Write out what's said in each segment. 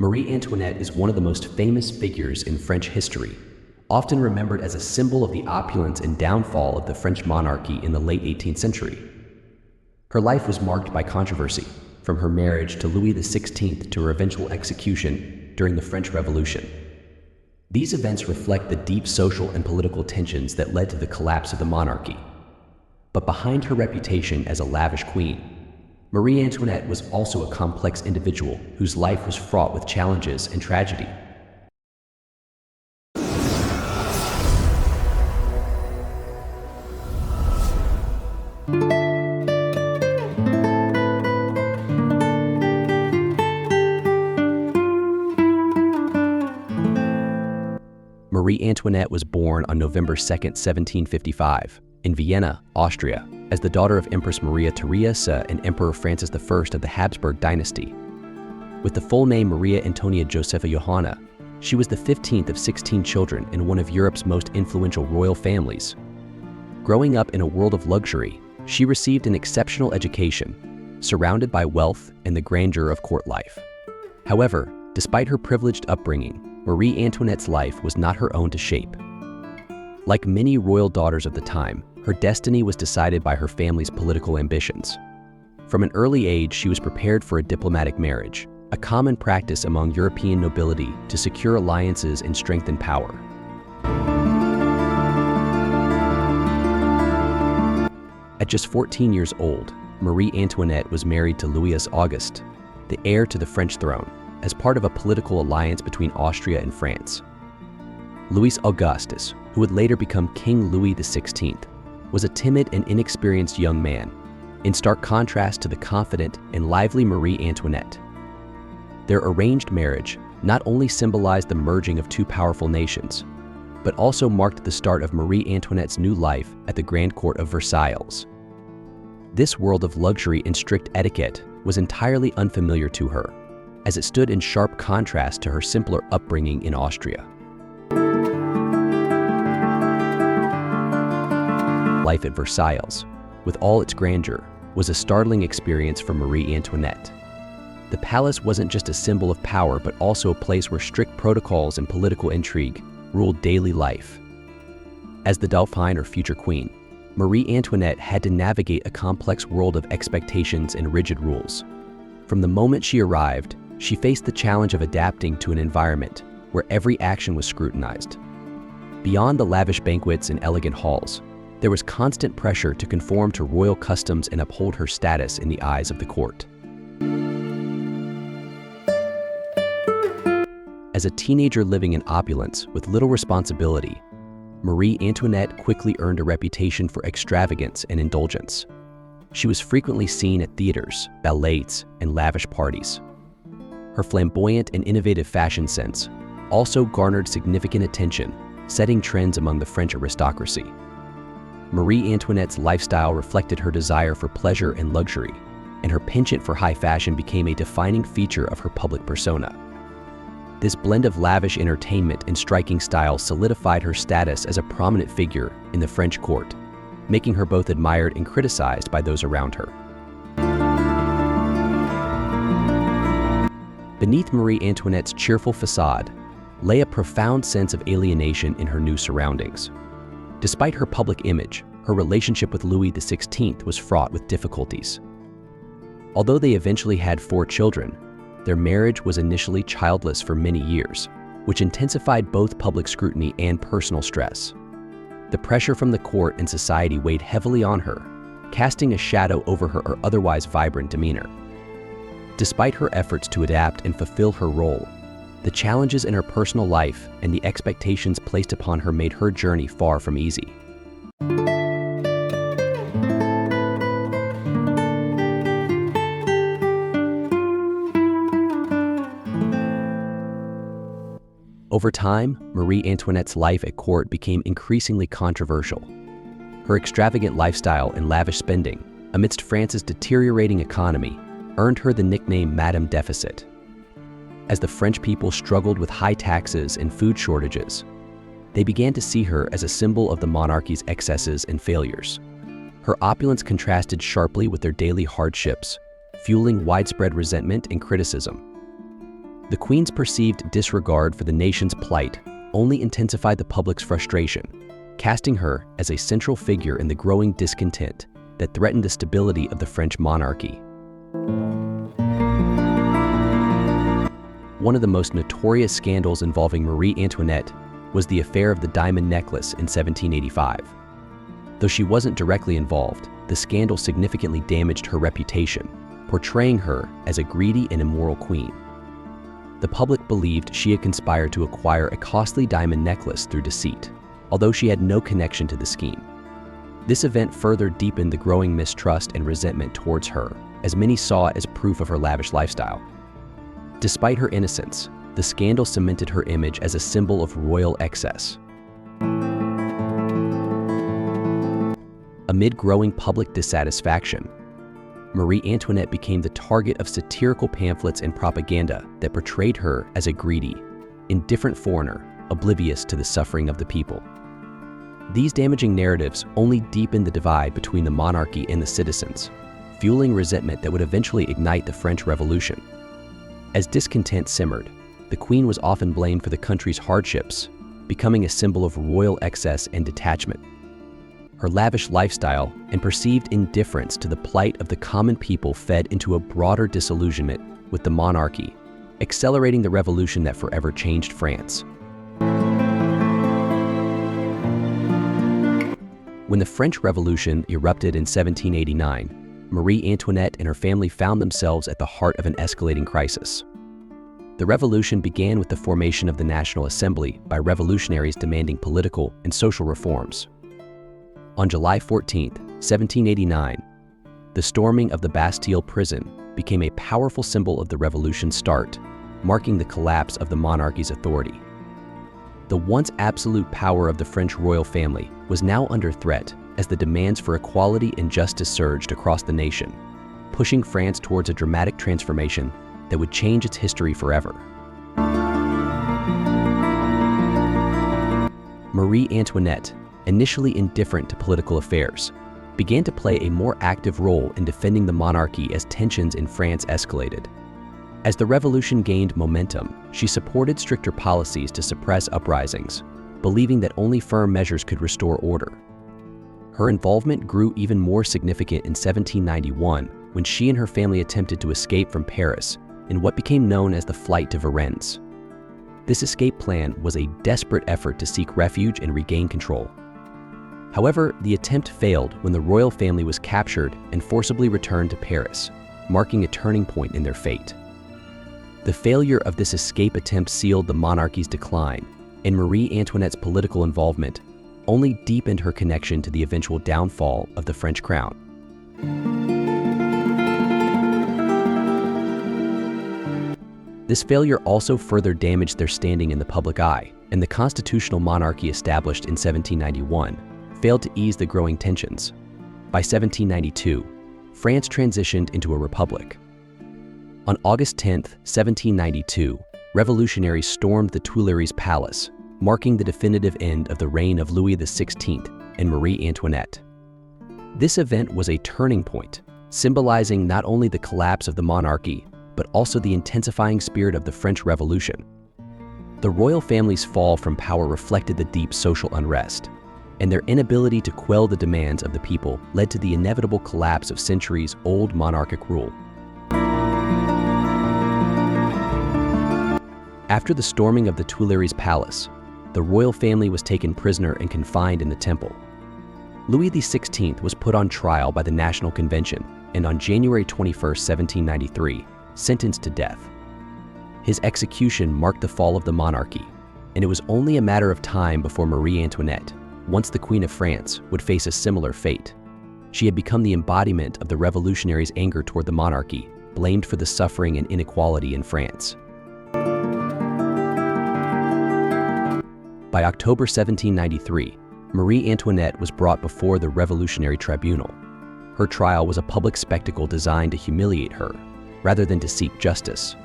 Marie Antoinette is one of the most famous figures in French history, often remembered as a symbol of the opulence and downfall of the French monarchy in the late 18th century. Her life was marked by controversy, from her marriage to Louis XVI to her eventual execution during the French Revolution. These events reflect the deep social and political tensions that led to the collapse of the monarchy. But behind her reputation as a lavish queen, Marie Antoinette was also a complex individual whose life was fraught with challenges and tragedy. Marie Antoinette was born on November 2, 1755, in Vienna, Austria, as the daughter of Empress Maria Theresa and Emperor Francis I of the Habsburg dynasty. With the full name Maria Antonia Josepha Johanna, she was the 15th of 16 children in one of Europe's most influential royal families. Growing up in a world of luxury, she received an exceptional education, surrounded by wealth and the grandeur of court life. However, despite her privileged upbringing, Marie Antoinette's life was not her own to shape. Like many royal daughters of the time, her destiny was decided by her family's political ambitions. From an early age, she was prepared for a diplomatic marriage, a common practice among European nobility to secure alliances and strengthen power. At just 14 years old, Marie Antoinette was married to Louis Auguste, the heir to the French throne, as part of a political alliance between Austria and France. Louis Augustus, who would later become King Louis XVI, was a timid and inexperienced young man, in stark contrast to the confident and lively Marie Antoinette. Their arranged marriage not only symbolized the merging of two powerful nations, but also marked the start of Marie Antoinette's new life at the Grand Court of Versailles. This world of luxury and strict etiquette was entirely unfamiliar to her, as it stood in sharp contrast to her simpler upbringing in Austria. Life at Versailles, with all its grandeur, was a startling experience for Marie Antoinette. The palace wasn't just a symbol of power, but also a place where strict protocols and political intrigue ruled daily life. As the Dauphine or future queen, Marie Antoinette had to navigate a complex world of expectations and rigid rules. From the moment she arrived, she faced the challenge of adapting to an environment where every action was scrutinized. Beyond the lavish banquets and elegant halls, there was constant pressure to conform to royal customs and uphold her status in the eyes of the court. As a teenager living in opulence with little responsibility, Marie Antoinette quickly earned a reputation for extravagance and indulgence. She was frequently seen at theaters, ballets, and lavish parties. Her flamboyant and innovative fashion sense also garnered significant attention, setting trends among the French aristocracy. Marie Antoinette's lifestyle reflected her desire for pleasure and luxury, and her penchant for high fashion became a defining feature of her public persona. This blend of lavish entertainment and striking style solidified her status as a prominent figure in the French court, making her both admired and criticized by those around her. Beneath Marie Antoinette's cheerful facade lay a profound sense of alienation in her new surroundings. Despite her public image, her relationship with Louis XVI was fraught with difficulties. Although they eventually had 4 children, their marriage was initially childless for many years, which intensified both public scrutiny and personal stress. The pressure from the court and society weighed heavily on her, casting a shadow over her otherwise vibrant demeanor. Despite her efforts to adapt and fulfill her role, the challenges in her personal life and the expectations placed upon her made her journey far from easy. Over time, Marie Antoinette's life at court became increasingly controversial. Her extravagant lifestyle and lavish spending, amidst France's deteriorating economy, earned her the nickname Madame Deficit. As the French people struggled with high taxes and food shortages, they began to see her as a symbol of the monarchy's excesses and failures. Her opulence contrasted sharply with their daily hardships, fueling widespread resentment and criticism. The Queen's perceived disregard for the nation's plight only intensified the public's frustration, casting her as a central figure in the growing discontent that threatened the stability of the French monarchy. One of the most notorious scandals involving Marie Antoinette was the affair of the diamond necklace in 1785. Though she wasn't directly involved, the scandal significantly damaged her reputation, portraying her as a greedy and immoral queen. The public believed she had conspired to acquire a costly diamond necklace through deceit, although she had no connection to the scheme. This event further deepened the growing mistrust and resentment towards her, as many saw it as proof of her lavish lifestyle. Despite her innocence, the scandal cemented her image as a symbol of royal excess. Amid growing public dissatisfaction, Marie Antoinette became the target of satirical pamphlets and propaganda that portrayed her as a greedy, indifferent foreigner, oblivious to the suffering of the people. These damaging narratives only deepened the divide between the monarchy and the citizens, fueling resentment that would eventually ignite the French Revolution. As discontent simmered, the Queen was often blamed for the country's hardships, becoming a symbol of royal excess and detachment. Her lavish lifestyle and perceived indifference to the plight of the common people fed into a broader disillusionment with the monarchy, accelerating the revolution that forever changed France. When the French Revolution erupted in 1789, Marie Antoinette and her family found themselves at the heart of an escalating crisis. The revolution began with the formation of the National Assembly by revolutionaries demanding political and social reforms. On July 14, 1789, the storming of the Bastille prison became a powerful symbol of the revolution's start, marking the collapse of the monarchy's authority. The once absolute power of the French royal family was now under threat as the demands for equality and justice surged across the nation, pushing France towards a dramatic transformation that would change its history forever. Marie Antoinette, initially indifferent to political affairs, began to play a more active role in defending the monarchy as tensions in France escalated. As the revolution gained momentum, she supported stricter policies to suppress uprisings, believing that only firm measures could restore order. Her involvement grew even more significant in 1791 when she and her family attempted to escape from Paris in what became known as the Flight to Varennes. This escape plan was a desperate effort to seek refuge and regain control. However, the attempt failed when the royal family was captured and forcibly returned to Paris, marking a turning point in their fate. The failure of this escape attempt sealed the monarchy's decline, and Marie Antoinette's political involvement only deepened her connection to the eventual downfall of the French crown. This failure also further damaged their standing in the public eye, and the constitutional monarchy established in 1791 failed to ease the growing tensions. By 1792, France transitioned into a republic. On August 10, 1792, revolutionaries stormed the Tuileries Palace, marking the definitive end of the reign of Louis XVI and Marie Antoinette. This event was a turning point, symbolizing not only the collapse of the monarchy, but also the intensifying spirit of the French Revolution. The royal family's fall from power reflected the deep social unrest, and their inability to quell the demands of the people led to the inevitable collapse of centuries-old monarchic rule. After the storming of the Tuileries Palace, the royal family was taken prisoner and confined in the Temple. Louis XVI was put on trial by the National Convention and on January 21, 1793, sentenced to death. His execution marked the fall of the monarchy, and it was only a matter of time before Marie Antoinette, once the Queen of France, would face a similar fate. She had become the embodiment of the revolutionaries' anger toward the monarchy, blamed for the suffering and inequality in France. By October 1793, Marie Antoinette was brought before the Revolutionary Tribunal. Her trial was a public spectacle designed to humiliate her, rather than to seek justice.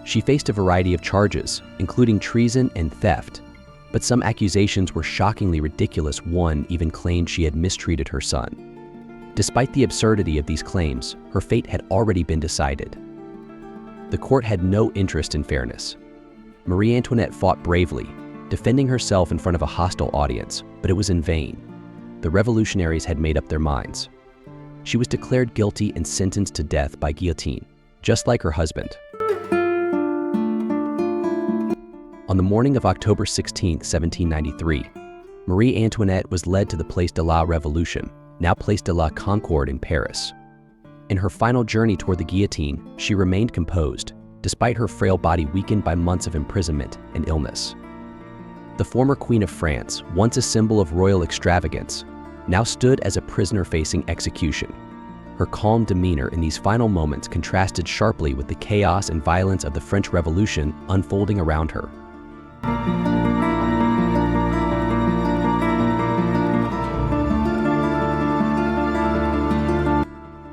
She faced a variety of charges, including treason and theft, but some accusations were shockingly ridiculous. One even claimed she had mistreated her son. Despite the absurdity of these claims, her fate had already been decided. The court had no interest in fairness. Marie Antoinette fought bravely, defending herself in front of a hostile audience, but it was in vain. The revolutionaries had made up their minds. She was declared guilty and sentenced to death by guillotine, just like her husband. On the morning of October 16, 1793, Marie Antoinette was led to the Place de la Révolution, now Place de la Concorde in Paris. In her final journey toward the guillotine, she remained composed, despite her frail body weakened by months of imprisonment and illness. The former Queen of France, once a symbol of royal extravagance, now stood as a prisoner facing execution. Her calm demeanor in these final moments contrasted sharply with the chaos and violence of the French Revolution unfolding around her.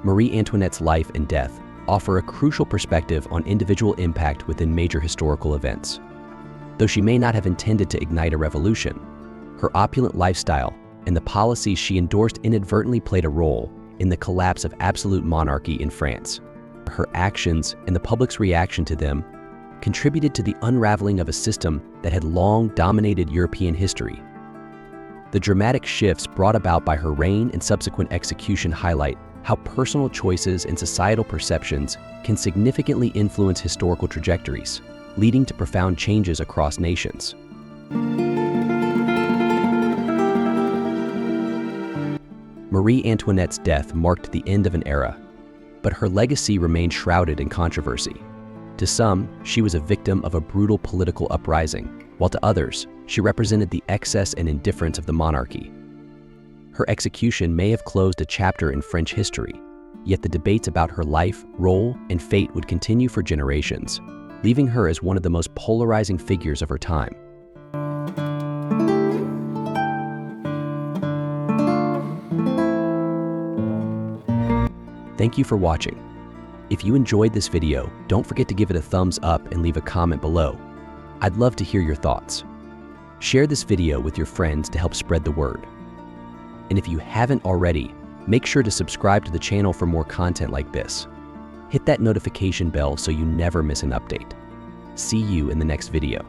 Marie Antoinette's life and death offer a crucial perspective on individual impact within major historical events. Though she may not have intended to ignite a revolution, her opulent lifestyle and the policies she endorsed inadvertently played a role in the collapse of absolute monarchy in France. Her actions and the public's reaction to them contributed to the unraveling of a system that had long dominated European history. The dramatic shifts brought about by her reign and subsequent execution highlight how personal choices and societal perceptions can significantly influence historical trajectories, leading to profound changes across nations. Marie Antoinette's death marked the end of an era, but her legacy remained shrouded in controversy. To some, she was a victim of a brutal political uprising, while to others, she represented the excess and indifference of the monarchy. Her execution may have closed a chapter in French history, yet the debates about her life, role, and fate would continue for generations, leaving her as one of the most polarizing figures of her time. Thank you for watching. If you enjoyed this video, don't forget to give it a thumbs up and leave a comment below. I'd love to hear your thoughts. Share this video with your friends to help spread the word. And if you haven't already, make sure to subscribe to the channel for more content like this. Hit that notification bell so you never miss an update. See you in the next video.